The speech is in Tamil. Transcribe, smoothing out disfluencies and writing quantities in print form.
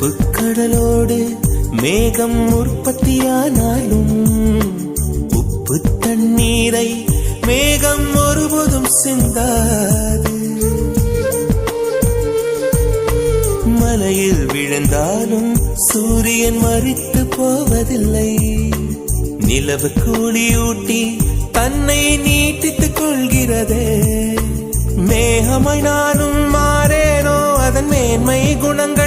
உப்பு கடலோடு மேகம் உற்பத்தியானாலும் உப்பு தண்ணீரை மேகம் ஒருபோதும் சிந்தாது. மலையில் விழுந்தாலும் சூரியன் மரித்து போவதில்லை. நிலவு கூலியூட்டி தன்னை நீட்டித்துக் கொள்கிறதே. மேகமாய் நானும் மாறேனோ அதன் மேன்மை குணங்கள்